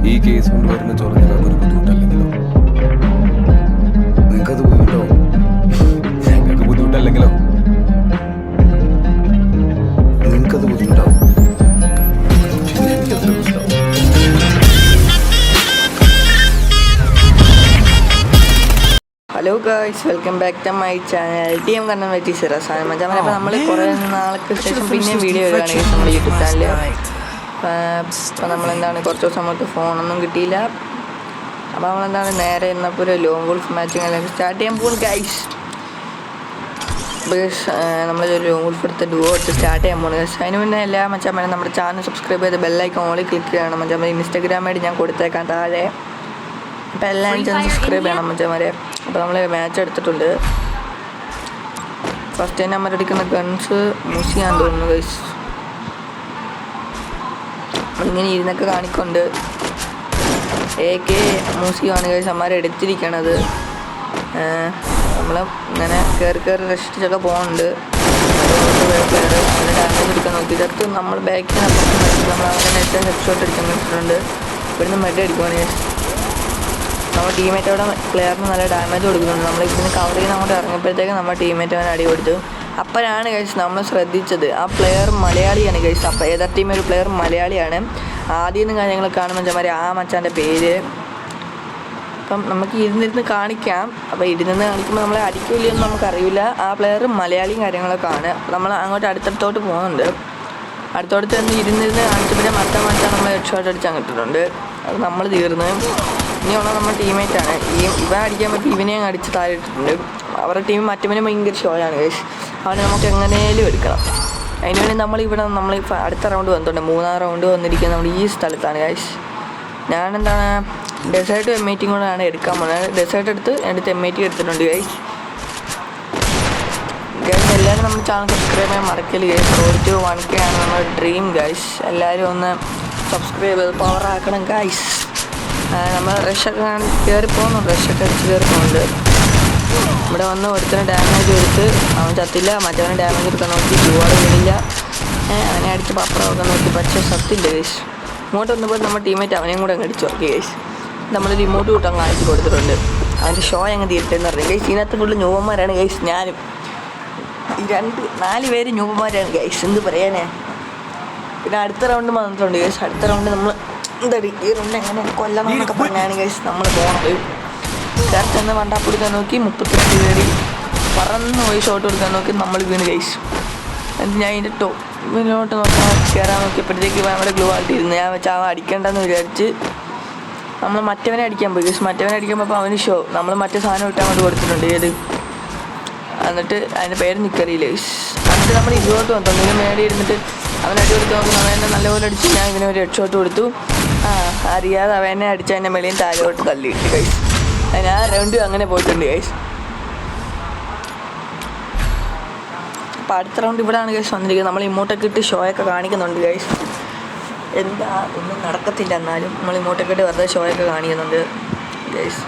ഈ കേസ് കൊണ്ടുവരുന്ന ചൊറഞ്ഞാൽ ഒരു ബുദ്ധിമുട്ടല്ലെങ്കിലോ? നിങ്ങൾക്കത് ബുദ്ധിമുട്ടോ? ഞങ്ങൾക്ക് ബുദ്ധിമുട്ടല്ലെങ്കിലോ? നിങ്ങൾക്കത് ബുദ്ധിമുട്ടാവും. എനിക്കത്ര ബുദ്ധിമുട്ടാവും. Hello guys, welcome back to my channel TM Kannan വെറ്റി സിറാസാണ് മച്ചാൻ. അപ്പോൾ നമ്മൾ കുറേ നാൾക്ക് ശേഷം പിന്നെ വീഡിയോ വരികയാണ് നമ്മുടെ യൂട്യൂബ് ചാനലിൽ. അപ്പോൾ നമ്മളെന്താണ് കുറച്ച് ദിവസം നമുക്ക് ഫോണൊന്നും കിട്ടിയില്ല. അപ്പോൾ നമ്മളെന്താണ് നേരെ ഇന്നപ്പോൾ ഒരു ലോങ് ഗോൾഫ് മാച്ചിങ് സ്റ്റാർട്ട് ചെയ്യാൻ പോകും ഗൈസ്. നമ്മൾ ലോങ് ഗോൾഫ് എടുത്ത് ഡുവോ എടുത്ത് സ്റ്റാർട്ട് ചെയ്യാൻ പോകുന്നത് ഗൈസ്. അതിന് മുന്നേ എല്ലാ മച്ചാൻ നമ്മുടെ ചാനൽ സബ്സ്ക്രൈബ് ചെയ്ത് ബെല്ലൈക്കൺ ഓളിൽ ക്ലിക്ക് ചെയ്യണം മച്ചാൻ. ഇൻസ്റ്റാഗ്രാമായിട്ട് ഞാൻ കൊടുത്തേക്കാം താഴെ. അപ്പോൾ എല്ലാവരും ചെന്ന് സബ്സ്ക്രൈബ് ചെയ്യണം മച്ചാന്മാരെ. അപ്പോൾ നമ്മൾ മാച്ച് എടുത്തിട്ടുണ്ട്. ഫസ്റ്റ് നമ്പർ അടിക്കുന്ന ഗൺസ് മുസിയാൻ തോന്നുന്നു ഗൈസ്. നമ്മളിങ്ങനെ ഇരുന്നൊക്കെ കാണിക്കൊണ്ട് AK മൂസിയാണ് ഗൈസ് അമ്മമാരെ എടുത്തിരിക്കണത്. നമ്മൾ ഇങ്ങനെ കയറി റെസ്റ്റിച്ചൊക്കെ പോകുന്നുണ്ട്. നല്ല ഡാമേജ് എടുക്കാൻ നോക്കി. ഇതടുത്ത് നമ്മൾ ബാക്കിൽ നമ്മൾ അങ്ങനെ ഹെഡ് ഷോട്ട് അടിക്കാൻ പറ്റിയിട്ടുണ്ട്. ഇവിടുന്ന് മെഡ് അടിക്കുവാണ് ഗൈസ്. നമ്മുടെ ടീമേറ്റ് അവിടെ പ്ലെയറിന് നല്ല ഡാമേജ് കൊടുക്കുന്നുണ്ട്. നമ്മൾ ഇതിന് കവർ ചെയ്ത് അങ്ങോട്ട് ഇറങ്ങിയപ്പോഴത്തേക്ക് നമ്മുടെ ടീമേറ്റ് അവൻ അടി കൊടുത്തു. അപ്പോഴാണ് ഗൈസ് നമ്മൾ ശ്രദ്ധിച്ചത് ആ പ്ലെയർ മലയാളിയാണ് ഗൈസ്. അപ്പോൾ ഏതാ ടീം ഒരു പ്ലെയർ മലയാളിയാണ്. ആദ്യം നിന്ന് കാര്യങ്ങൾ കാണുമ്പോൾ ആ മച്ചാൻ്റെ പേര് അപ്പം നമുക്ക് ഇരുന്നിരുന്ന് കാണിക്കാം. അപ്പോൾ ഇരുന്ന് കാണിക്കുമ്പോൾ നമ്മളെ അടിക്കില്ലെന്ന് നമുക്കറിയില്ല. ആ പ്ലെയർ മലയാളിയും കാര്യങ്ങളൊക്കെ ആണ്. നമ്മൾ അങ്ങോട്ട് അടുത്തടുത്തോട്ട് പോകുന്നുണ്ട്. അടുത്തോടത്ത് നിന്ന് ഇരുന്നിരുന്ന് കാണിച്ചപ്പോൾ മച്ചാൻ നമ്മൾ ഹെഡ് ഷോട്ട് അടിച്ചാൽ കിട്ടിയിട്ടുണ്ട്. അത് നമ്മൾ തീർന്ന്. ഇനിയുള്ള നമ്മുടെ ടീമേറ്റാണ്. ഇവൻ അടിക്കാൻ പറ്റി ഇവനെ അടിച്ച് താഴെ ഇട്ടിട്ടുണ്ട്. അവരുടെ ടീം മറ്റവനും ഭയങ്കര ഷോയാണ് ഗൈസ്. അവനെ നമുക്ക് എങ്ങനെയും എടുക്കണം. അതിനുവേണ്ടി നമ്മൾ അടുത്ത റൗണ്ട് വന്നിട്ടുണ്ട്. 3-ാം റൗണ്ട് വന്നിരിക്കുന്നത് നമ്മൾ ഈ സ്ഥലത്താണ് ഗൈസ്. ഞാനെന്താണ് ഡെസേർട്ട് M80 കൂടെയാണ് എടുക്കാൻ പോകുന്നത്. ഡെസേർട്ട് എടുത്ത് M80 എടുത്തിട്ടുണ്ട് ഗൈസ്. എല്ലാവരും നമ്മുടെ ചാനൽ സബ്സ്ക്രൈബ് ചെയ്യാൻ മറക്കല് ഗൈസ്. റോഡ് ടു 1K ആണ് നമ്മുടെ ഡ്രീം ഗൈസ്. എല്ലാവരും ഒന്ന് സബ്സ്ക്രൈബ് ചെയ്ത് പവർ ആക്കണം ഗൈസ്. നമ്മൾ റഷൊക്കെ കയറി പോകുന്നുണ്ട്. റഷൊക്കെ അടിച്ച് കയറി പോകുന്നുണ്ട്. ഇവിടെ വന്ന് ഒരുത്തിന് ഡാമേജ് കൊടുത്ത് അവൻ ചത്തില്ല. മറ്റവന് ഡാമേജ് എടുക്കാൻ നോക്കി ചൂവാട് വീടില്ല. അവനെ അടിച്ച് പപ്പറമൊക്കെ നോക്കി. പക്ഷേ സത്തില്ല ഗൈസ്. ഇങ്ങോട്ട് വന്നപ്പോൾ നമ്മുടെ ടീമേറ്റ് അവനെയും കൂടെ അങ്ങ് അടിച്ചു നോക്കി ഗൈസ്. നമ്മൾ റിമോട്ട് കൂട്ടാൻ കാണിച്ച് കൊടുത്തിട്ടുണ്ട്. അവൻ്റെ ഷോ അങ്ങ് തീർട്ടെന്ന് പറഞ്ഞു ഗൈസ്. ഇതിനകത്ത് ഫുള്ള് ന്യൂവന്മാരാണ് ഗൈസ്. ഞാനും ഈ 4 പേര് ന്യൂവന്മാരാണ് ഗൈസ്. എന്ത് പറയാനേ. പിന്നെ അടുത്ത റൗണ്ട് വന്നിട്ടുണ്ട് ഗൈസ്. അടുത്ത റൗണ്ട് നമ്മൾ എന്താടി ഈ റൗണ്ട് എങ്ങനെ കൊല്ലണം എന്നൊക്കെ പറഞ്ഞാണ് ഗൈസ് നമ്മൾ പോകണത്. ചേർച്ചെന്ന് വണ്ടാപ്പ് കൊടുക്കാൻ നോക്കി 32 പേര് പറന്ന് പോയി ഷോട്ട് കൊടുക്കാൻ നോക്കി നമ്മൾ വീണ് ഗൈസ്. എന്നിട്ട് ഞാൻ ഇതിൻ്റെ ടോപ്പിലോട്ട് നോക്കാൻ കയറാൻ നോക്കിയപ്പോഴത്തേക്ക് നമ്മുടെ ഗ്ലൂ ആയിട്ടിരുന്നു. ഞാൻ വെച്ചാൽ അവൻ അടിക്കേണ്ടെന്ന് വിചാരിച്ച് നമ്മൾ മറ്റവനെ അടിക്കാൻ പോയി ഗൈസ്. മറ്റവനെ അടിക്കുമ്പോൾ അപ്പോൾ അവന് ഷോ നമ്മൾ മറ്റേ സാധനം ഇട്ട് അങ്ങോട്ട് കൊടുത്തിട്ടുണ്ട്. ഏത് എന്നിട്ട് അതിൻ്റെ പേര് നിൽക്കറിയില്ല ഗൈസ്. എന്നിട്ട് നമ്മൾ ഇതുകൊണ്ട് വന്നു. ഇങ്ങനെ മേടി ഇരുന്നിട്ട് അവൻ അടി കൊടുത്ത് നോക്കുന്നു. അവനെ നല്ലപോലെ അടിച്ച് ഞാൻ ഇങ്ങനെ ഒരു ഹെഡ് ഷോട്ട് കൊടുത്തു. അറിയാതെ അവനെ അടിച്ച് അതിൻ്റെ മേലെയും താഴോട്ട് തള്ളിയിട്ട് ഗൈസ്. ആ റൗണ്ട് അങ്ങനെ പോയിട്ടുണ്ട് ഗൈസ്. അപ്പോൾ അടുത്ത റൗണ്ട് ഇവിടെയാണ് ഗൈസ് വന്നിരിക്കുന്നത്. നമ്മൾ ഇമോട്ടൊക്കെ ഇട്ട് ഷോയൊക്കെ കാണിക്കുന്നുണ്ട് ഗൈസ്. എന്താ ഒന്നും നടക്കത്തില്ല. എന്നാലും നമ്മൾ ഇമോട്ടൊക്കെ ഇട്ട് വെറുതെ ഷോയൊക്കെ കാണിക്കുന്നുണ്ട് ഗൈസ്.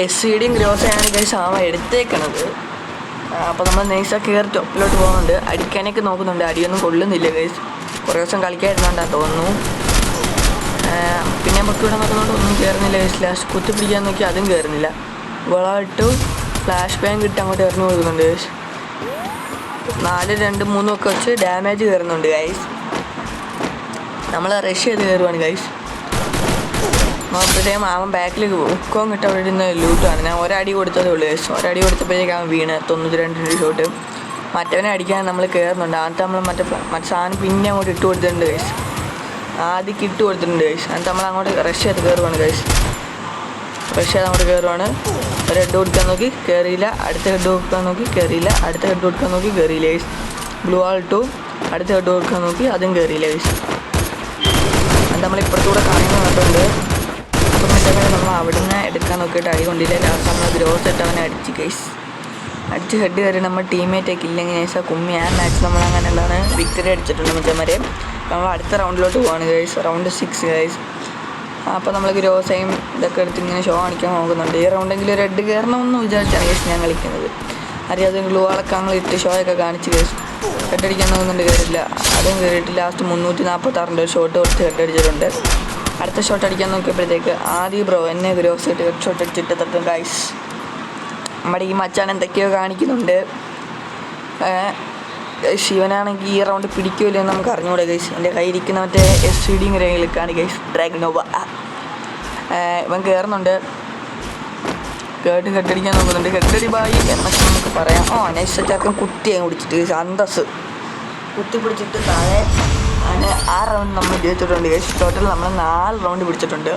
SCDയും ഗ്രോസയാണ് ഗൈസ് അവൻ എടുത്തേക്കണത്. അപ്പോൾ നമ്മൾ നൈസാക്കി കയറി ടോപ്പിലോട്ട് പോകുന്നുണ്ട്. അടിക്കാനൊക്കെ നോക്കുന്നുണ്ട്. അടിയൊന്നും കൊള്ളുന്നില്ല ഗൈസ്. കുറേ ദിവസം കളിക്കാതിരുന്നാണ്ടാ തോന്നുന്നു. പിന്നെ നമുക്ക് ഇവിടെ നോക്കുന്നുണ്ട് ഒന്നും കയറുന്നില്ല ഗൈസ്. ലാസ്റ്റ് കുത്തി പിടിക്കാൻ നോക്കി അതും കയറുന്നില്ല. ഗോളായിട്ട് ഫ്ലാഷ് ബാങ്ക് ഇട്ട് അങ്ങോട്ട് എറിഞ്ഞു കൊടുക്കുന്നുണ്ട് ഗൈസ്. 4, 2, 3 ഒക്കെ വെച്ച് ഡാമേജ് കയറുന്നുണ്ട് ഗൈസ്. നമ്മൾ റഷ് ചെയ്ത് കയറുവാണ് ഗൈസ്. നോക്കുമ്പോഴത്തേക്കും അവൻ ബാക്കിലേക്ക് ഉക്കവും കിട്ട അവിടെ ഇരുന്ന ലൂട്ടാണ്. ഞാൻ ഒരടി കൊടുത്തതേ ഉള്ളൂ ഗൈസ്. ഒരടി കൊടുത്തപ്പോഴേക്കും അവൻ വീണ് 92 ഷോട്ട്. മറ്റവനെ അടിക്കാൻ നമ്മൾ കയറുന്നുണ്ട്. ആദ്യത്തെ നമ്മൾ മറ്റേ സാധനം പിന്നെ അങ്ങോട്ട് ഇട്ട് കൊടുത്തിട്ടുണ്ട് ഗൈസ്. ആദ്യം ഇട്ട് കൊടുത്തിട്ടുണ്ട് ഗൈസ്. എന്നിട്ട് നമ്മൾ അങ്ങോട്ട് റഷ് ചെയ്ത് കയറുവാണ് ഗൈസ്. റഷ് ചെയ്ത് അങ്ങോട്ട് കയറുവാണ്. ഒരു ഹെഡ് കൊടുക്കാൻ നോക്കി കയറിയില്ല. അടുത്ത ഹെഡ് കൊടുക്കാൻ നോക്കി കയറിയില്ല. അടുത്ത ഹെഡ് കൊടുക്കാൻ നോക്കി കയറിയില്ല ഗൈസ്. ബ്ലൂ ആൾ ഇട്ടു. അടുത്ത ഹെഡ് കൊടുക്കാൻ നോക്കി അതും കയറിയില്ല ഗൈസ്. എന്നിട്ട് നമ്മൾ ഇപ്പുറത്തൂടെ കാണുന്നുണ്ട്. നമ്മൾ അവിടുന്ന് എടുക്കാൻ നോക്കിയിട്ട് അടി കൊണ്ടില്ല. ലാസ്റ്റ് നമ്മൾ ഗ്രോസ് ഇട്ട് അവനെ അടിച്ച് ഗൈസ്. അടിച്ച് ഹെഡ് കയറി നമ്മൾ ടീമേറ്റൊക്കെ ഇല്ലെങ്കിൽ നൈസാ കുമ്മി. ആ മാച്ച് നമ്മൾ അങ്ങനെ എന്താണ് വിക്ടറി അടിച്ചിട്ടുണ്ട് മച്ചന്മാരെ. നമ്മൾ അടുത്ത റൗണ്ടിലോട്ട് പോവാണ് ഗൈസ്. Round 6 guys. അപ്പോൾ നമ്മൾ ഗ്രോസയും ഇതൊക്കെ എടുത്ത് ഇങ്ങനെ ഷോ കാണിക്കാൻ നോക്കുന്നുണ്ട്. ഈ റൗണ്ടെങ്കിലും ഒരു ഹെഡ് കയറണമെന്ന് വിചാരിച്ചാണ് ഗൈസ് ഞാൻ കളിക്കുന്നത്. അറിയാതെ ഗ്ലൂ ആളൊക്കെ ഞങ്ങൾ ഇട്ട് ഷോയൊക്കെ കാണിച്ച് ഗൈസ്. ഹെഡടിക്കാൻ നോക്കുന്നുണ്ട്, കയറില്ല. അതും കയറിയിട്ട് ലാസ്റ്റ് 346 ഷോട്ട് കൊടുത്ത് ഹെഡടിച്ചിട്ടുണ്ട്. അടുത്ത ഷോട്ട് അടിക്കാൻ നോക്കിയപ്പോഴത്തേക്ക് ആദ്യ ബ്രോ എന്നെ ഗ്രോസ് ഇട്ട് ഹെഡ് ഷോട്ട് അടിച്ചിട്ട് തട്ടും ഗൈസ്. നമ്മുടെ ഈ മച്ചാൻ എന്തൊക്കെയോ കാണിക്കുന്നുണ്ട്. ശിവനാണെങ്കിൽ ഈ റൗണ്ട് പിടിക്കുമല്ലോ എന്ന് നമുക്ക് അറിഞ്ഞുകൂടെ ഗൈസ്. എൻ്റെ കയ്യിരിക്കുന്ന മറ്റേ SVD റേയിലേക്കാണ് ഗൈസ് ഡ്രാഗനോവ. ഇവൻ കയറുന്നുണ്ട്, കേട്ട് കെട്ടടിക്കാൻ നോക്കുന്നുണ്ട്. കെട്ടടി ബായി എന്നൊക്കെ നമുക്ക് പറയാം. നൈസ് ചാക്കൻ കുത്തി അങ്ങ് പിടിച്ചിട്ട് ഗൈസ് അന്തസ് കുത്തി പിടിച്ചിട്ട് താഴെ അങ്ങനെ 6 റൗണ്ട് നമ്മൾ ജയിച്ചിട്ടുണ്ട് ഗൈസ്. ടോട്ടൽ നമ്മൾ 4 റൗണ്ട് പിടിച്ചിട്ടുണ്ട്.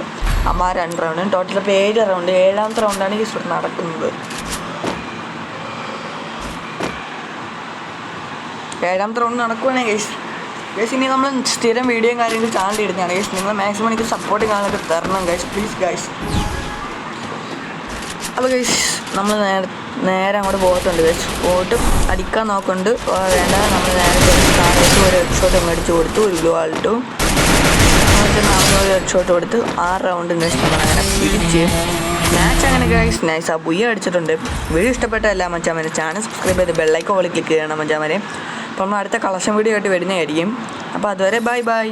2 റൗണ്ട് ടോട്ടൽ. ഇപ്പോൾ 7 റൗണ്ട്, 7ാമത്തെ റൗണ്ടാണ് ഗൈസ് ഇവിടെ നടക്കുന്നത്. 7ാമത്തെ റൗണ്ട് നടക്കുവാണെങ്കിൽ ഗൈസ് ഇനി നമ്മൾ സ്ഥിരം വീഡിയോയും കാര്യങ്ങളും ചാനൽ ഇടുന്നതാണ് ഗൈസ്. നിങ്ങൾ മാക്സിമം എനിക്ക് സപ്പോർട്ട് കാണാനൊക്കെ തരണം ഗൈസ്, പ്ലീസ് ഗൈസ്. അപ്പോൾ ഗൈസ് നമ്മൾ നേരെ അങ്ങോട്ട് പോയിട്ടുണ്ട് ഗൈസ്. പോയിട്ട് അടിക്കാൻ നോക്കുന്നുണ്ട്. വേണ്ട, നമ്മൾ നേരെ താഴേക്ക് ഒരു ഹെഡ് ഷോട്ട് മേടിച്ച് കൊടുത്തു. ഒരു ഗ്ലൂ ആൾട്ടു ഒരു ഹെഡ് ഷോട്ട് കൊടുത്ത് 6 റൗണ്ട് ഗൈസ് നമ്മളങ്ങനെ പിടിച്ച് മാച്ച് അങ്ങനെ ഗൈസ് നൈസ് ആ ബുയ്യ അടിച്ചിട്ടുണ്ട്. വീഡിയോ ഇഷ്ടപ്പെട്ട എല്ലാ മച്ചാമാരെ ചാനൽ സബ്സ്ക്രൈബ് ചെയ്ത് ബെല്ലൈക്കൺ ഓളി ക്ലിക്ക് ചെയ്യണം മച്ചാമാരെ. അപ്പോൾ നമ്മൾ അടുത്ത കളക്ഷൻ വീഡിയോ ആയിട്ട് വരുന്നതായിരിക്കും. അപ്പോൾ അതുവരെ ബൈ ബൈ.